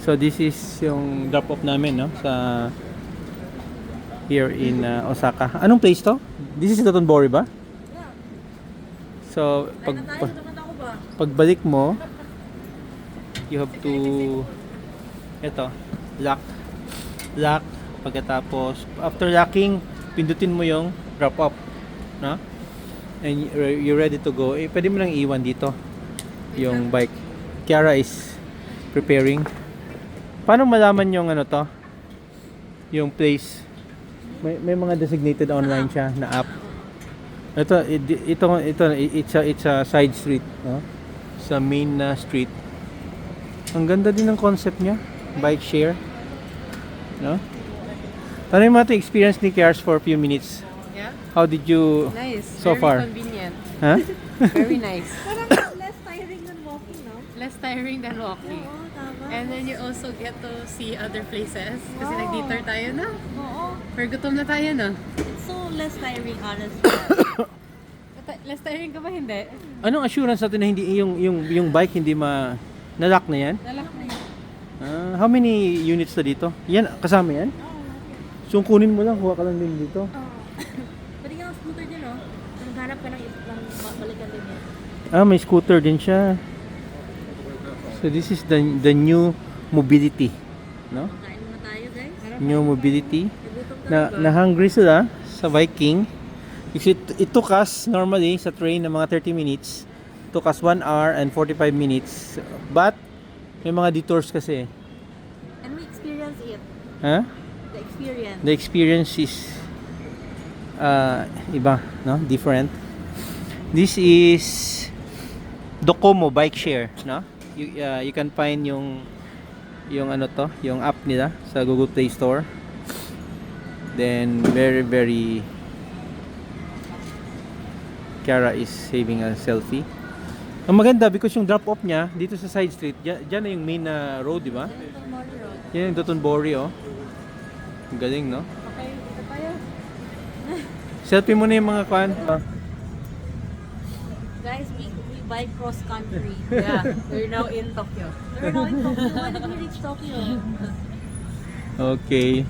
So this is yung drop off namin, no, sa here in Osaka. Anong place to? This is Dotonbori ba? So pagbalik mo, you have to lock. Pagkatapos after locking, pindutin mo yung drop off, no? And you're ready to go. Pwede mo lang iwan dito yung bike. Kiara is preparing. Paano malaman yung yung place? May mga designated online siya na app. It's a side street, no? Sa main na street. Ang ganda din ng concept niya, bike share, no? Tanong mo natin experience ni Kiars for a few minutes. Yeah. How did you Nice. so Very far? Convenient. Huh? Very nice. Parang less tiring than walking, no? Less tiring than walking. Oo, tama. And then you also get to see other places. Kasi Wow. nag-detour tayo na. Oo. Or gutom na tayo na. So, less tiring, honestly. Less tiring ka ba? Hindi. Anong assurance natin na hindi yung bike hindi na-lock na yan? Lalak na yun. How many units na dito? Yan, kasama yan? So kunin mo lang, kuha ka lang din dito. Pwede ka ng scooter din, no? Naghanap ka ng balikan din yan. May scooter din siya. So this is the new mobility, no? Kain muna tayo, guys. New mobility. Nagutom Na hungry sila sa Viking. It took us normally sa train na mga 30 minutes. It took us 1 hour and 45 minutes. But may mga detours kasi. And we experience it. Ha? The experience. The experience is iba, no? Different. This is Docomo bike share, no? You can find yung yung app nila sa Google Play Store. Then very Kiara is saving a selfie. Ang maganda because yung drop off niya dito sa side street, diyan na yung main na road, di ba? Yan yung Dotonbori, oh. Ang galing, no? Okay, dito tayo. Selfie mo na yung mga kan. Guys, we bike cross country. Yeah. We're now in Tokyo. We're now in Tokyo. When did we reach Tokyo? Okay.